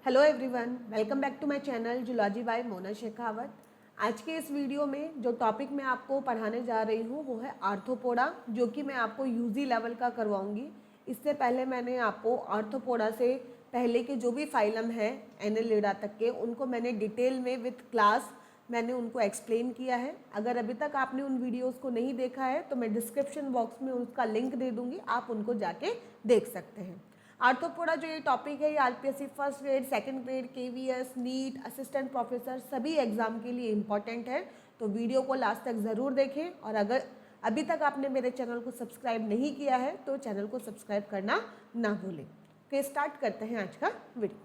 Hello everyone, welcome back to my channel zoology by Mona Shekhawat. आज के इस वीडियो में जो टॉपिक मैं आपको पढ़ाने जा रही हूँ वो है आर्थ्रोपोडा, जो कि मैं आपको यूजी लेवल का करवाऊंगी। इससे पहले मैंने आपको आर्थ्रोपोडा से पहले के जो भी फाइलम है एनेलिडा तक के, उनको मैंने डिटेल में विथ क्लास मैंने उनको एक्सप्लेन किया है। अगर अभी तक आपने उन वीडियोज़ को नहीं देखा है तो मैं डिस्क्रिप्शन बॉक्स में उसका लिंक दे दूँगी, आप उनको जाके देख सकते हैं। आर्थ्रोपोडा जो ये टॉपिक है, ये RPSC first grade, second grade, KVS, NEET, assistant professor सभी एग्जाम के लिए इम्पॉर्टेंट है। तो वीडियो को लास्ट तक ज़रूर देखें, और अगर अभी तक आपने मेरे चैनल को सब्सक्राइब नहीं किया है तो चैनल को सब्सक्राइब करना ना भूलें। तो स्टार्ट करते हैं आज का वीडियो।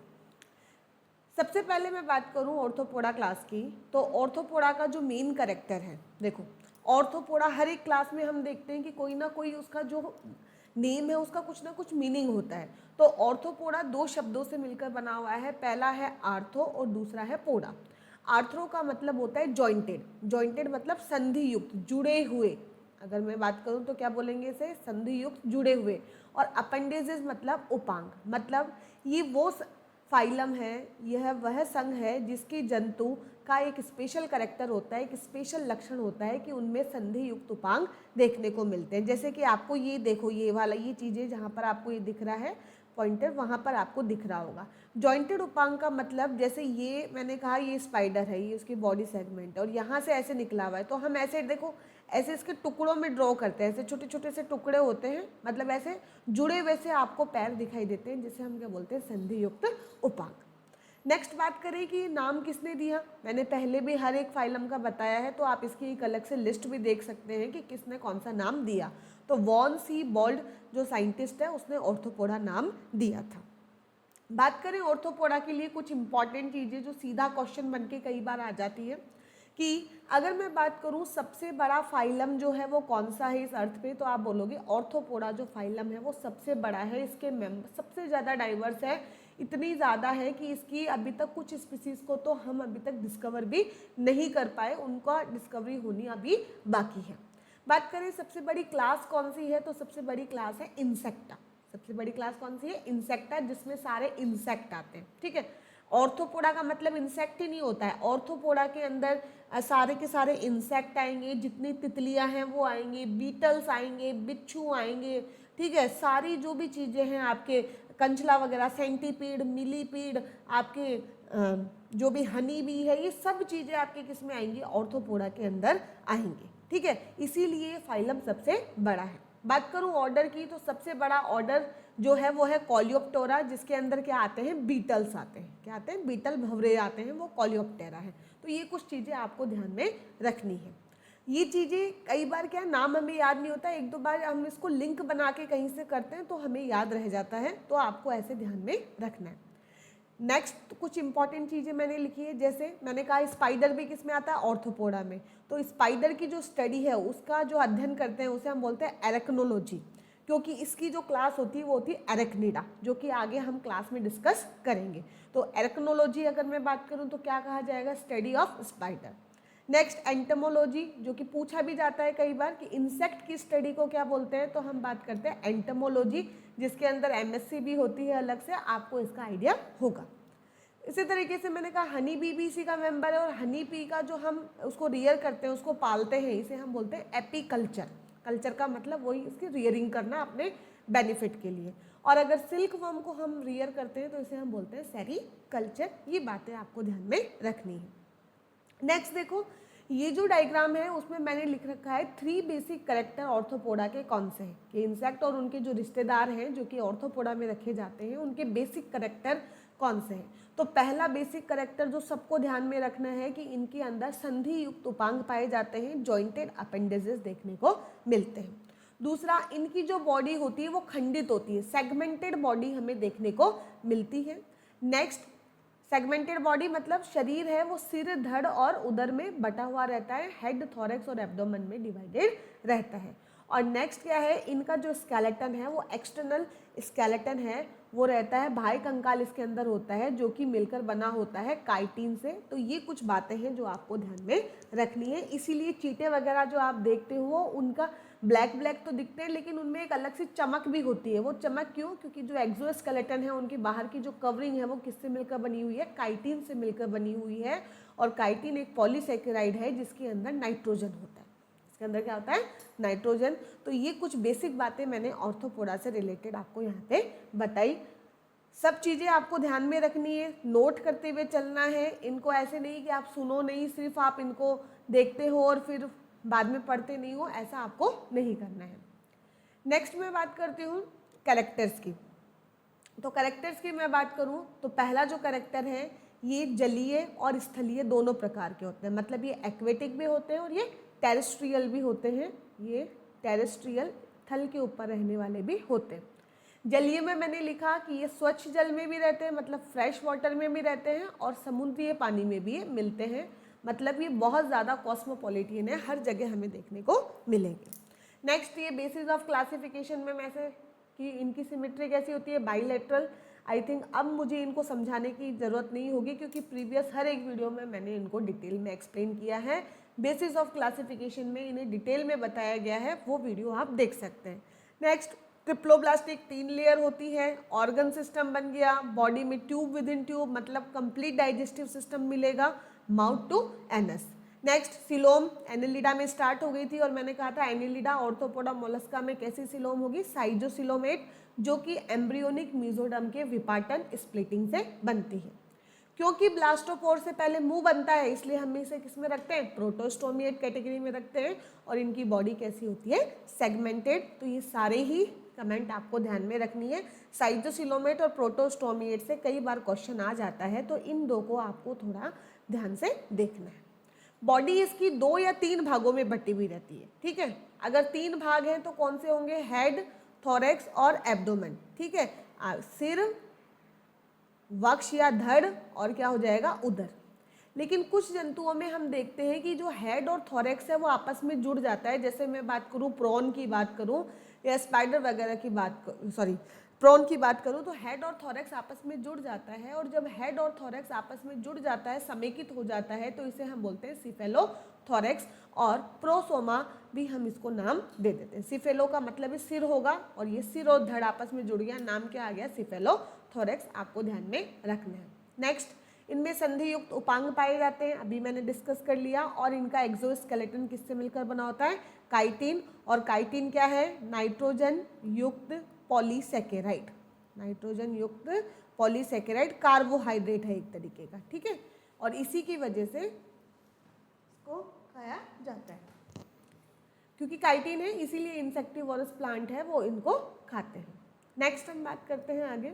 सबसे पहले मैं बात करूं ऑर्थोपोडा क्लास की, तो ऑर्थोपोडा का जो मेन कैरेक्टर है, देखो ऑर्थोपोडा हर एक क्लास में हम देखते हैं कि कोई ना कोई उसका जो नेम है उसका कुछ ना कुछ मीनिंग होता है। तो ऑर्थोपोडा दो शब्दों से मिलकर बना हुआ है, पहला है आर्थो और दूसरा है पोडा। आर्थ्रो का मतलब होता है जॉइंटेड, जॉइंटेड मतलब संधि युक्त, जुड़े हुए। अगर मैं बात करूं तो क्या बोलेंगे इसे, संधि युक्त, जुड़े हुए। और अपेंडेजेस मतलब उपांग, मतलब ये वो फाइलम है, यह वह संघ है जिसकी जंतु का एक स्पेशल कैरेक्टर होता है, एक स्पेशल लक्षण होता है कि उनमें संधि युक्त उपांग देखने को मिलते हैं। जैसे कि आपको ये देखो, ये वाला, ये चीज़ें जहाँ पर आपको ये दिख रहा है पॉइंटर, वहाँ पर आपको दिख रहा होगा। जॉइंटेड उपांग का मतलब, जैसे ये मैंने कहा ये स्पाइडर है, ये उसकी बॉडी सेगमेंट है और यहाँ से ऐसे निकला हुआ है, तो हम ऐसे देखो, ऐसे इसके टुकड़ों में ड्रॉ करते हैं, ऐसे छोटे छोटे से टुकड़े होते हैं, मतलब ऐसे जुड़े हुए से आपको पैर दिखाई देते हैं, जिसे हम क्या बोलते हैं, संधि युक्त उपांग। नेक्स्ट बात करें कि नाम किसने दिया, मैंने पहले भी हर एक फाइलम का बताया है, तो आप इसकी एक अलग से लिस्ट भी देख सकते हैं कि किसने कौन सा नाम दिया। तो वॉन सी बोल्ड जो साइंटिस्ट है उसने ऑर्थोपोडा नाम दिया था। बात करें ऑर्थोपोडा के लिए कुछ इंपॉर्टेंट चीज़ें जो सीधा क्वेश्चन बन के कई बार आ जाती है, कि अगर मैं बात करूं सबसे बड़ा फाइलम जो है वो कौन सा है इस अर्थ पे, तो आप बोलोगे ऑर्थोपोडा जो फाइलम है वो सबसे बड़ा है, इसके मेंबर सबसे ज़्यादा डाइवर्स है, इतनी ज़्यादा है कि इसकी अभी तक कुछ स्पीसीज़ को तो हम अभी तक डिस्कवर भी नहीं कर पाए, उनका डिस्कवरी होनी अभी बाकी है। बात करें सबसे बड़ी क्लास कौन सी है, तो सबसे बड़ी क्लास है इंसेक्टा। सबसे बड़ी क्लास कौन सी है, इंसेक्टा, जिसमें सारे इंसेक्ट आते हैं। ठीक है, ऑर्थोपोडा का मतलब इंसेक्ट ही नहीं होता है, ऑर्थोपोडा के अंदर सारे के सारे इंसेक्ट आएंगे, जितनी तितलियां हैं वो आएंगी, बीटल्स आएंगे, बिच्छू आएंगे, ठीक है, सारी जो भी चीज़ें हैं आपके कंचला वगैरह, सेंटीपीड, मिलीपीड, आपके जो भी हनी बी है, ये सब चीज़ें आपके किस में आएंगी, ऑर्थोपोडा के अंदर आएंगी। ठीक है, इसीलिए फाइलम सबसे बड़ा है। बात करूं ऑर्डर की, तो सबसे बड़ा ऑर्डर जो है वो है कॉलियोप्टेरा, जिसके अंदर क्या आते हैं, बीटल्स आते हैं। क्या आते हैं, बीटल, भंवरे आते हैं, वो कॉलियोप्टेरा है। तो ये कुछ चीज़ें आपको ध्यान में रखनी है। ये चीज़ें कई बार क्या नाम हमें याद नहीं होता, एक दो बार हम इसको लिंक बना के कहीं से करते हैं तो हमें याद रह जाता है, तो आपको ऐसे ध्यान में रखना है। नेक्स्ट कुछ इंपॉर्टेंट चीज़ें मैंने लिखी है, जैसे मैंने कहा स्पाइडर भी किस में आता है, ऑर्थोपोडा में। तो स्पाइडर की जो स्टडी है, उसका जो अध्ययन करते हैं उसे हम बोलते हैं एरेक्नोलॉजी, क्योंकि इसकी जो क्लास होती है वो होती है एरेक्निडा, जो कि आगे हम क्लास में डिस्कस करेंगे। तो एरेक्नोलॉजी अगर मैं बात करूँ तो क्या कहा जाएगा, study of spider. Next entomology, जो कि पूछा भी जाता है कई बार कि इंसेक्ट की स्टडी को क्या बोलते हैं, तो हम बात करते हैं एंटमोलॉजी, जिसके अंदर एमएससी भी होती है अलग से, आपको इसका आइडिया होगा। इसी तरीके से मैंने कहा हनी बी भी इसी का मेंबर है, और हनी बी का जो हम उसको रियर करते हैं, उसको पालते हैं, इसे हम बोलते हैं एपीकल्चर। कल्चर का मतलब वही इसकी रियरिंग करना अपने बेनिफिट के लिए। और अगर सिल्क वर्म को हम रियर करते हैं तो इसे हम बोलते हैं सेरीकल्चर। ये बातें आपको ध्यान में रखनी है। नेक्स्ट देखो, ये जो डायग्राम है उसमें मैंने लिख रखा है 3 बेसिक कैरेक्टर ऑर्थोपोडा के कौन से हैं, कि इंसेक्ट और उनके जो रिश्तेदार हैं जो कि ऑर्थोपोडा में रखे जाते हैं, उनके बेसिक कैरेक्टर कौन से हैं। तो पहला बेसिक कैरेक्टर जो सबको ध्यान में रखना है कि इनके अंदर संधि युक्त उपांग पाए जाते हैं, जॉइंटेड अपेंडेजेस देखने को मिलते हैं। दूसरा, इनकी जो बॉडी होती है वो खंडित होती है, सेगमेंटेड बॉडी हमें देखने को मिलती है। नेक्स्ट, सेगमेंटेड बॉडी मतलब शरीर है वो सिर, धड़ और उदर में बटा हुआ रहता है, हेड, थोरैक्स और एब्डोमेन में डिवाइडेड रहता है। और नेक्स्ट क्या है, इनका जो स्केलेटन है वो एक्सटर्नल स्केलेटन है, वो रहता है भाई कंकाल इसके अंदर होता है जो कि मिलकर बना होता है काइटिन से। तो ये कुछ बातें हैं जो आपको ध्यान में रखनी है। इसीलिए चींटे वगैरह जो आप देखते हो उनका ब्लैक ब्लैक तो दिखते हैं, लेकिन उनमें एक अलग सी चमक भी होती है। वो चमक क्यों? क्योंकि जो एक्सोस्केलेटन है उनकी बाहर की जो कवरिंग है वो किससे मिलकर बनी हुई है? काइटिन से मिलकर बनी हुई है। और काइटिन एक पॉलीसेकेराइड है जिसके अंदर नाइट्रोजन होता है। इसके अंदर क्या होता है? नाइट्रोजन। तो ये कुछ बेसिक बातें मैंने ऑर्थोपोडा से रिलेटेड आपको यहाँ पे बताई। सब चीज़ें आपको ध्यान में रखनी है, नोट करते हुए चलना है। इनको ऐसे नहीं कि आप सुनो नहीं, सिर्फ आप इनको देखते हो और फिर बाद में पढ़ते नहीं हो, ऐसा आपको नहीं करना है। नेक्स्ट मैं बात करती हूँ कैरेक्टर्स की। तो कैरेक्टर्स की मैं बात करूँ तो पहला जो कैरेक्टर है ये जलीय और स्थलीय दोनों प्रकार के होते हैं। मतलब ये एक्वेटिक भी होते हैं और ये टेरेस्ट्रियल भी होते हैं। ये टेरेस्ट्रियल थल के ऊपर रहने वाले भी होते हैं। जलीय में मैंने लिखा कि ये स्वच्छ जल में भी रहते हैं, मतलब फ्रेश वाटर में भी रहते हैं, और समुद्रीय पानी में भी ये मिलते हैं। मतलब ये बहुत ज़्यादा कॉस्मोपॉलिटियन है, हर जगह हमें देखने को मिलेंगे। नेक्स्ट ये बेसिस ऑफ क्लासिफिकेशन में मैसे कि इनकी सिमेट्री कैसी होती है? बाइलेटरल। आई थिंक अब मुझे इनको समझाने की ज़रूरत नहीं होगी क्योंकि प्रीवियस हर एक वीडियो में मैंने इनको डिटेल में एक्सप्लेन किया है। बेसिस ऑफ क्लासिफिकेशन में इन्हें डिटेल में बताया गया है, वो वीडियो आप देख सकते हैं। नेक्स्ट ट्रिप्लोब्लास्टिक 3 लेयर होती है। ऑर्गन सिस्टम बन गया, बॉडी में ट्यूब विद इन ट्यूब, मतलब कंप्लीट डाइजेस्टिव सिस्टम मिलेगा, mouth to anus. Next coelom annelida में स्टार्ट हो गई थी और मैंने कहा था एनिलिडा ऑर्थोपोडा मोलस्का में कैसी सिलोम होगी? साइजोसिलोमेट, जो कि एम्ब्रियोनिक मीजोडर्म के विपाटन स्प्लिटिंग से बनती है। क्योंकि ब्लास्टोपोर से पहले मुंह बनता है इसलिए हम इसे किस में रखते हैं? प्रोटोस्टोमिएट कैटेगरी में रखते हैं। और इनकी बॉडी कैसी होती है? सेगमेंटेड। तो ये सारे ही कमेंट आपको ध्यान में रखनी है। साइजोसिलोमेट और प्रोटोस्टोमिएट से कई बार क्वेश्चन आ जाता है, तो इन दो को आपको थोड़ा ध्यान से देखना है। बॉडी इसकी 2 या 3 भागों में बटी हुई रहती है, ठीक है। अगर 3 भाग हैं तो कौन से होंगे? हेड, थोरैक्स और एब्डोमेन, ठीक है। सिर, वक्ष या धड़, और क्या हो जाएगा? उदर। लेकिन कुछ जंतुओं में हम देखते हैं कि जो हेड और थोरैक्स है वो आपस में जुड़ जाता है। जैसे मैं बात करूँ प्रॉन की बात करूँ या स्पाइडर वगैरह की बात प्रॉन की बात करूँ, तो हेड और थोरैक्स आपस में जुड़ जाता है। और जब हेड और थोरैक्स आपस में जुड़ जाता है, समेकित हो जाता है, तो इसे हम बोलते हैं सिफेलोथोरैक्स। और प्रोसोमा भी हम इसको नाम दे देते हैं। सिफेलो का मतलब सिर होगा और ये सिर और धड़ आपस में जुड़ गया, नाम क्या आ गया? सिफेलोथोरैक्स। आपको ध्यान में रखना है। नेक्स्ट, इनमें संधि युक्त उपांग पाए जाते हैं, अभी मैंने डिस्कस कर लिया। और इनका एक्सोस्केलेटन किससे मिलकर बना होता है? काइटिन। और काइटिन क्या है? नाइट्रोजन युक्त पॉलीसेकेराइड। नाइट्रोजन युक्त पॉलीसेकेराइड कार्बोहाइड्रेट है एक तरीके का, ठीक है। और इसी की वजह से इसको खाया जाता है, क्योंकि काइटिन है इसीलिए इंसेक्टिवोरस प्लांट है वो इनको खाते हैं। नेक्स्ट हम बात करते हैं आगे।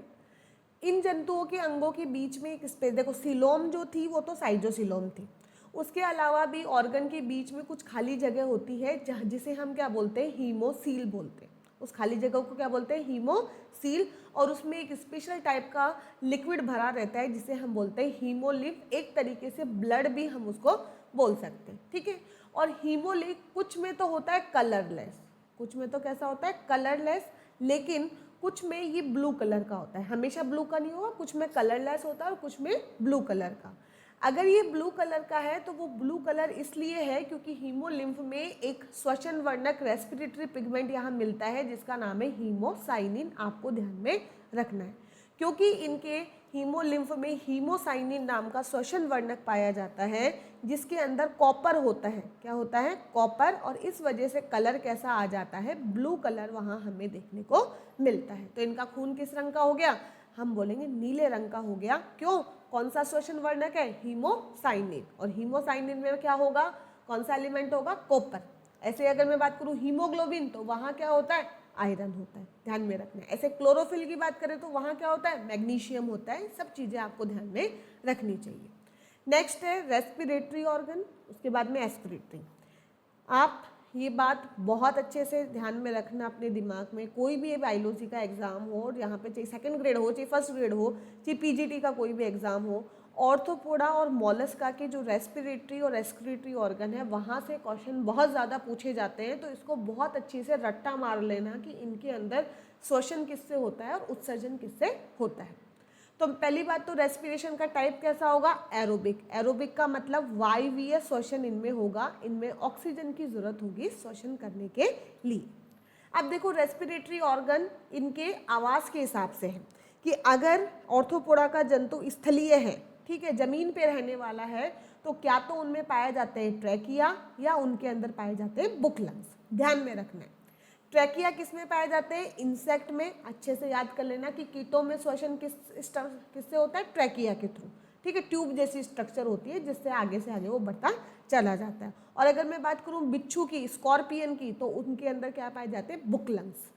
इन जंतुओं के अंगों के बीच में एक स्पेस, देखो सिलोम जो थी वो तो साइजोसिलोम थी, उसके अलावा भी ऑर्गन के बीच में कुछ खाली जगह होती है जिसे हम क्या बोलते हैं? हीमोसील बोलते हैं। उस खाली जगह को क्या बोलते हैं? हीमोसील। और उसमें एक स्पेशल टाइप का लिक्विड भरा रहता है जिसे हम बोलते हैं हीमोलिम्फ। एक तरीके से ब्लड भी हम उसको बोल सकते हैं, ठीक है। और हीमोलिम्फ कुछ में तो होता है कलरलेस, कुछ में तो कैसा होता है? कलरलेस। लेकिन कुछ में ये ब्लू कलर का होता है, हमेशा ब्लू का नहीं होगा, कुछ में कलरलेस होता है और कुछ में ब्लू कलर का। अगर ये ब्लू कलर का है तो वो ब्लू कलर इसलिए है क्योंकि हीमोलिम्फ में एक श्वसन वर्णक रेस्पिरेटरी पिगमेंट यहाँ मिलता है जिसका नाम है हीमोसाइनिन। आपको ध्यान में रखना है क्योंकि इनके हीमोलिम्फ में हीमोसाइनिन नाम का श्वसन वर्णक पाया जाता है जिसके अंदर कॉपर होता है। क्या होता है? कॉपर। और इस वजह से कलर कैसा आ जाता है? ब्लू कलर वहाँ हमें देखने को मिलता है। तो इनका खून किस रंग का हो गया? हम बोलेंगे नीले रंग का हो गया। क्यों? कौन सा श्वसन वर्णक है? हीमोसाइनिन। और हीमोसाइनिन में क्या होगा? कौन सा एलिमेंट होगा? कॉपर। ऐसे अगर मैं बात करूँ हीमोग्लोबिन तो वहाँ क्या होता है? आयरन होता है, ध्यान में रखना है। ऐसे क्लोरोफिल की बात करें तो वहाँ क्या होता है? मैग्नीशियम होता है। सब चीज़ें आपको ध्यान में रखनी चाहिए। नेक्स्ट है रेस्पिरेटरी ऑर्गन, उसके बाद में एस्पिरेटरी। आप ये बात बहुत अच्छे से ध्यान में रखना अपने दिमाग में। कोई भी बायोलॉजी का एग्जाम हो, यहाँ पे चाहे सेकंड ग्रेड हो, चाहे फर्स्ट ग्रेड हो, चाहे पीजीटी का कोई भी एग्जाम हो, ऑर्थोपोडा और मोलस्का के जो रेस्पिरेटरी और एक्सक्रीटरी ऑर्गन है वहाँ से क्वेश्चन बहुत ज़्यादा पूछे जाते हैं, तो इसको बहुत अच्छी से रट्टा मार लेना कि इनके अंदर श्वसन किससे होता है और उत्सर्जन किससे होता है। तो पहली बात तो रेस्पिरेशन का टाइप कैसा होगा, एरोबिक। एरोबिक का मतलब वायवीय श्वसन इनमें होगा, इनमें ऑक्सीजन की जरूरत होगी श्वसन करने के लिए। अब देखो रेस्पिरेटरी ऑर्गन इनके आवास के हिसाब से है कि अगर ऑर्थोपोडा का जंतु स्थलीय है, ठीक है, जमीन पे रहने वाला है, तो क्या तो उनमें पाए जाते हैं ट्रैकिया या उनके अंदर पाए जाते हैं बुक लंग्स। ध्यान में रखना है ट्रैकिया किस में पाए जाते हैं, इंसेक्ट में। अच्छे से याद कर लेना कि कीटों में श्वसन किससे होता है, ट्रैकिया के थ्रू, ठीक है, ट्यूब जैसी स्ट्रक्चर होती है जिससे आगे से आगे वो बढ़ता चला जाता है। और अगर मैं बात करूं बिच्छू की, स्कॉर्पियन की, तो उनके अंदर क्या पाए जाते हैं, बुक लंग्स।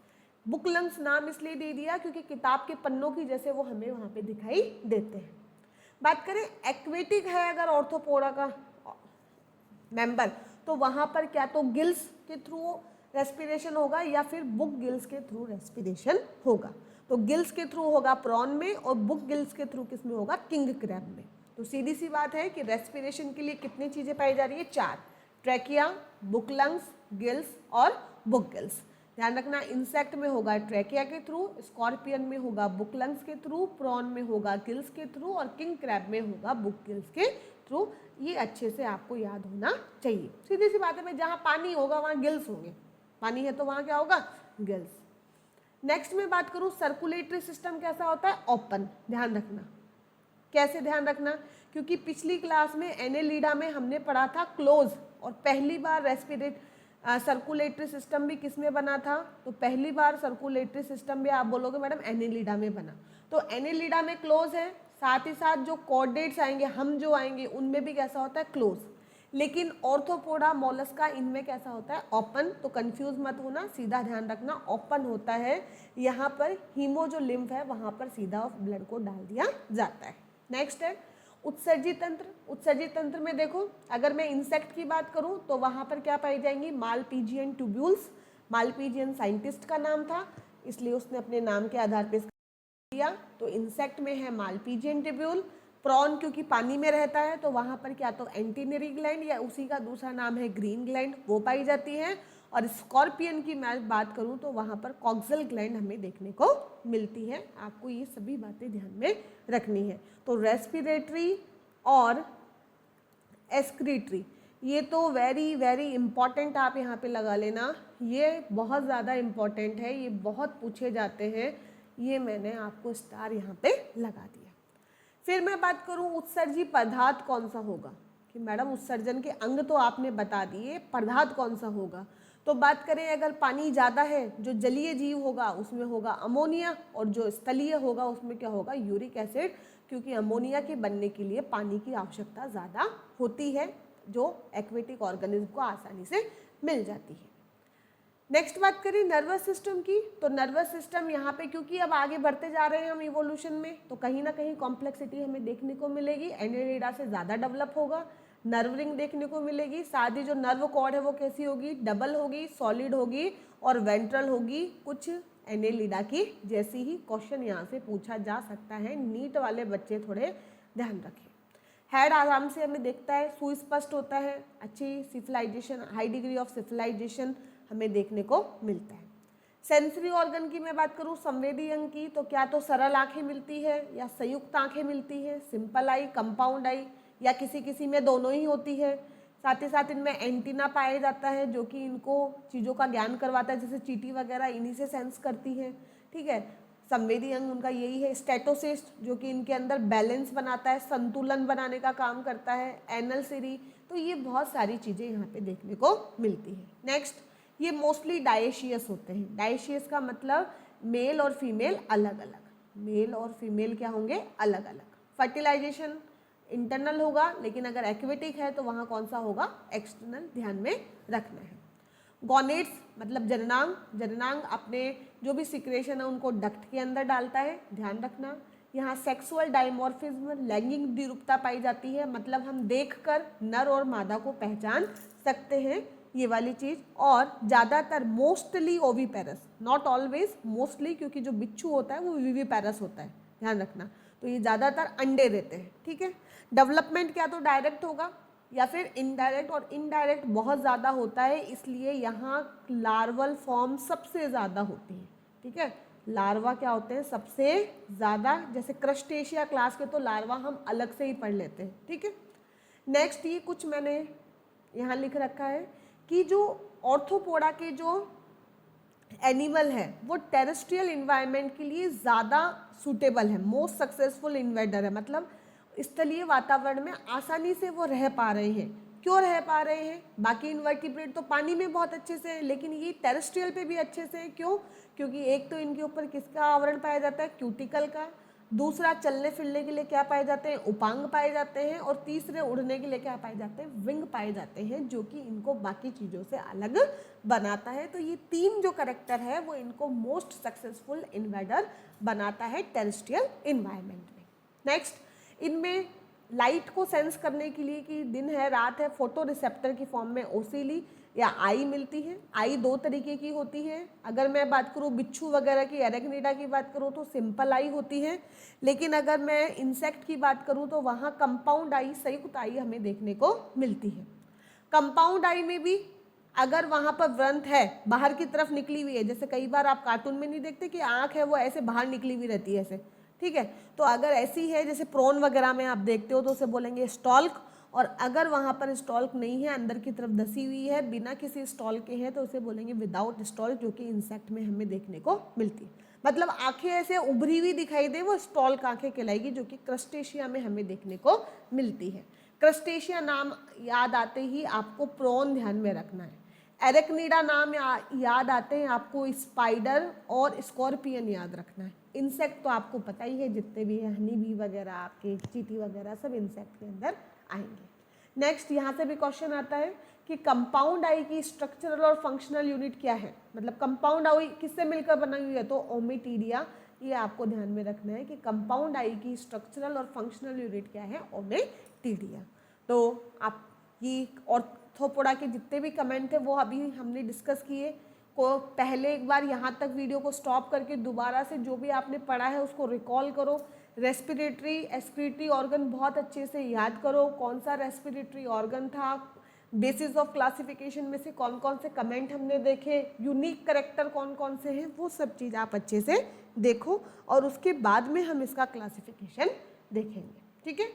बुक लंग्स नाम इसलिए दे दिया क्योंकि किताब के पन्नों की जैसे वो हमें वहाँ पे दिखाई देते हैं। बात करें एक्वेटिक है अगर ऑर्थोपोडा का मेंबर, तो वहाँ पर क्या तो गिल्स के थ्रू रेस्पिरेशन होगा या फिर बुक गिल्स के थ्रू रेस्पिरेशन होगा। तो गिल्स के थ्रू होगा प्रॉन में और बुक गिल्स के थ्रू किस में होगा, किंग क्रैब में। तो सीधी सी बात है कि रेस्पिरेशन के लिए कितनी चीज़ें पाई जा रही है, 4, ट्रैकिया, बुक लंग्स, गिल्स और बुक गिल्स। ध्यान रखना इंसेक्ट में होगा ट्रैकिया के थ्रू, स्कॉर्पियन में होगा बुक लंग्स के थ्रू, प्रॉन में होगा गिल्स के थ्रू और किंग क्रैब में होगा बुक गिल्स के थ्रू। ये अच्छे से आपको याद होना चाहिए। सीधी सी बात है भाई, जहाँ पानी होगा वहाँ गिल्स होंगे, पानी है तो वहाँ क्या होगा, गिल्स। नेक्स्ट में बात करूँ सर्कुलेटरी सिस्टम कैसा होता है, ओपन। ध्यान रखना, कैसे ध्यान रखना, क्योंकि पिछली क्लास में एनेलिडा में हमने पढ़ा था क्लोज, और पहली बार सर्कुलेटरी सिस्टम भी किस में बना था, तो पहली बार सर्कुलेटरी सिस्टम भी आप बोलोगे मैडम एनेलिडा में बना। तो एनेलिडा में क्लोज है, साथ ही साथ जो कॉर्डेट्स आएंगे, हम जो आएंगे, उनमें भी कैसा होता है, क्लोज। लेकिन ऑर्थोपोडा मोलस्का इनमें कैसा होता है, ओपन। तो कंफ्यूज मत होना, सीधा ध्यान रखना ओपन होता है। यहाँ पर हीमो जो लिम्फ है वहाँ पर सीधा ब्लड को डाल दिया जाता है। नेक्स्ट है उत्सर्जी तंत्र। उत्सर्जी तंत्र में देखो, अगर मैं इंसेक्ट की बात करूं तो वहां पर क्या पाई जाएंगी, मालपीजियन ट्यूब्यूल्स। मालपीजियन साइंटिस्ट का नाम था, इसलिए उसने अपने नाम के आधार पर दिया। तो इंसेक्ट में है मालपीजियन ट्यूब्यूल। प्रॉन क्योंकि पानी में रहता है तो वहां पर क्या तो एंटीनरी ग्लैंड या उसी का दूसरा नाम है ग्रीन ग्लैंड, वो पाई जाती है। और स्कॉर्पियन की मैं बात करूं तो वहां पर कॉक्सल ग्लैंड हमें देखने को मिलती है। आपको ये सभी बातें ध्यान में रखनी है। तो रेस्पिरेटरी और एक्सक्रीटरी ये तो वेरी वेरी इंपॉर्टेंट आप यहाँ पे लगा लेना, ये बहुत ज़्यादा इम्पॉर्टेंट है, ये बहुत पूछे जाते हैं, ये मैंने आपको स्टार यहाँ पे लगा दिया। फिर मैं बात करूँ उत्सर्जी पदार्थ कौन सा होगा, कि मैडम उत्सर्जन के अंग तो आपने बता दिए, पदार्थ कौन सा होगा। तो बात करें अगर पानी ज़्यादा है, जो जलीय जीव होगा उसमें होगा अमोनिया, और जो स्थलीय होगा उसमें क्या होगा, यूरिक एसिड, क्योंकि अमोनिया के बनने के लिए पानी की आवश्यकता ज़्यादा होती है, जो एक्वेटिक ऑर्गेनिज्म को आसानी से मिल जाती है। नेक्स्ट बात करें नर्वस सिस्टम की, तो नर्वस सिस्टम यहाँ पे क्योंकि अब आगे बढ़ते जा रहे हैं हम इवोल्यूशन में, तो कहीं ना कहीं कॉम्प्लेक्सिटी हमें देखने को मिलेगी। एनेलिडा से ज़्यादा डेवलप होगा, नर्व रिंग देखने को मिलेगी, साथ ही जो नर्व कॉर्ड है वो कैसी होगी, डबल होगी, सॉलिड होगी और वेंट्रल होगी, कुछ एनेलिडा की जैसी ही। क्वेश्चन यहाँ से पूछा जा सकता है, नीट वाले बच्चे थोड़े ध्यान रखें। हेड आराम से हमें देखता है, सुस्पष्ट होता है, अच्छी cephalisation, high degree of cephalisation हमें देखने को मिलता है। सेंसरी ऑर्गन की मैं बात करूँ, संवेदी अंग की, तो क्या तो सरल आंखें मिलती है या संयुक्त आंखें मिलती है, सिंपल आई, कंपाउंड आई, या किसी किसी में दोनों ही होती है। साथ ही साथ इनमें एंटीना पाया जाता है जो कि इनको चीज़ों का ज्ञान करवाता है, जैसे चींटी वगैरह इन्हीं से सेंस करती है, ठीक है। संवेदी अंग उनका यही है। स्टेटोसिस्ट जो कि इनके अंदर बैलेंस बनाता है, संतुलन बनाने का काम करता है। एनल सीरी, तो ये बहुत सारी चीज़ें यहाँ पे देखने को मिलती है। नेक्स्ट, ये मोस्टली डायशियस होते हैं। डायशियस का मतलब मेल और फीमेल अलग अलग, मेल और फीमेल क्या होंगे, अलग अलग। फर्टिलाइजेशन इंटरनल होगा, लेकिन अगर एक्वेटिक है तो वहाँ कौन सा होगा, एक्सटर्नल, ध्यान में रखना है। गॉनेट्स मतलब जननांग, जननांग अपने जो भी सिक्रेशन है उनको डक्ट के अंदर डालता है, ध्यान रखना। यहाँ सेक्सुअल डायमॉर्फिज्म, लैंगिक द्विरूपता पाई जाती है, मतलब हम देखकर नर और मादा को पहचान सकते हैं, ये वाली चीज़। और ज़्यादातर mostly oviparous, not always, mostly, क्योंकि जो बिच्छू होता है वो विविपेरस होता है, ध्यान रखना। तो ये ज़्यादातर अंडे देते हैं, ठीक है। डेवलपमेंट क्या तो डायरेक्ट होगा या फिर इनडायरेक्ट, और इनडायरेक्ट बहुत ज़्यादा होता है, इसलिए यहाँ लार्वल फॉर्म सबसे ज़्यादा होती है, ठीक है। लार्वा क्या होते हैं सबसे ज़्यादा, जैसे क्रस्टेशिया क्लास के तो लार्वा हम अलग से ही पढ़ लेते हैं, ठीक है। नेक्स्ट ये कुछ मैंने यहाँ लिख रखा है कि जो ऑर्थोपोडा के जो एनिमल है वो टेरेस्ट्रियल इन्वायरमेंट के लिए ज़्यादा सूटेबल है, मोस्ट सक्सेसफुल इन्वेडर है, मतलब स्थलीय वातावरण में आसानी से वो रह पा रहे हैं। क्यों रह पा रहे हैं? बाकी इन्वर्टिब्रेट तो पानी में बहुत अच्छे से है, लेकिन ये टेरेस्ट्रियल पे भी अच्छे से है। क्यों? क्योंकि एक तो इनके ऊपर किसका आवरण पाया जाता है? क्यूटिकल का। दूसरा, चलने फिरने के लिए क्या पाए जाते हैं? उपांग पाए जाते हैं। और तीसरे, उड़ने के लिए क्या पाए जाते हैं? विंग पाए जाते हैं, जो कि इनको बाकी चीज़ों से अलग बनाता है। तो ये तीन जो करेक्टर है वो इनको मोस्ट सक्सेसफुल इन्वेडर बनाता है टेरेस्ट्रियल इन्वायरमेंट में। नेक्स्ट, इनमें लाइट को सेंस करने के लिए कि दिन है रात है, फोटो रिसेप्टर की फॉर्म में ओसिली या आई मिलती है। आई दो तरीके की होती है। अगर मैं बात करूँ बिच्छू वगैरह की, एरेक्निडा की बात करूँ तो सिंपल आई होती है, लेकिन अगर मैं इंसेक्ट की बात करूँ तो वहाँ कंपाउंड आई, संयुक्त आई हमें देखने को मिलती है। कंपाउंड आई में भी अगर वहाँ पर व्रंत है, बाहर की तरफ निकली हुई है, जैसे कई बार आप कार्टून में नहीं देखते कि आँख है वो ऐसे बाहर निकली हुई रहती है ऐसे, ठीक है। तो अगर ऐसी है, जैसे प्रोन वगैरह में आप देखते हो, तो उसे बोलेंगे स्टॉल्क। और अगर वहाँ पर स्टॉल्क नहीं है, अंदर की तरफ धसी हुई है, बिना किसी स्टॉल्क के है, तो उसे बोलेंगे विदाउट स्टॉल्क, जो कि इंसेक्ट में हमें देखने को मिलती है। मतलब आंखें ऐसे उभरी हुई दिखाई दे, वो स्टॉल्क आंखें कहलाएगी, जो कि क्रस्टेशिया में हमें देखने को मिलती है। क्रस्टेशिया नाम याद आते ही आपको प्रोन ध्यान में रखना है। एरेक्निडा नाम याद आते हैं आपको स्पाइडर और स्कॉर्पियन याद रखना है। इंसेक्ट तो आपको पता ही है, जितने भी है हनी बी वगैरह, आपके चींटी वगैरह, सब इंसेक्ट के अंदर आएंगे। नेक्स्ट, यहाँ से भी क्वेश्चन आता है कि कंपाउंड आई की स्ट्रक्चरल और फंक्शनल यूनिट क्या है, मतलब कंपाउंड आई किससे मिलकर बनी हुई है? तो ओमेटीडिया। ये आपको ध्यान में रखना है कि कंपाउंड आई की स्ट्रक्चरल और फंक्शनल यूनिट क्या है? ओमेटीडिया। तो आप ये ऑर्थोपोडा के जितने भी कमेंट थे वो अभी हमने डिस्कस किए। को पहले एक बार यहाँ तक वीडियो को स्टॉप करके दोबारा से जो भी आपने पढ़ा है उसको रिकॉल करो। रेस्पिरेटरी एक्सक्रीटरी ऑर्गन बहुत अच्छे से याद करो, कौन सा रेस्पिरेटरी ऑर्गन था, बेसिस ऑफ क्लासिफिकेशन में से कौन कौन से कमेंट हमने देखे, यूनिक करेक्टर कौन कौन से हैं, वो सब चीज़ आप अच्छे से देखो, और उसके बाद में हम इसका क्लासिफिकेशन देखेंगे, ठीक है।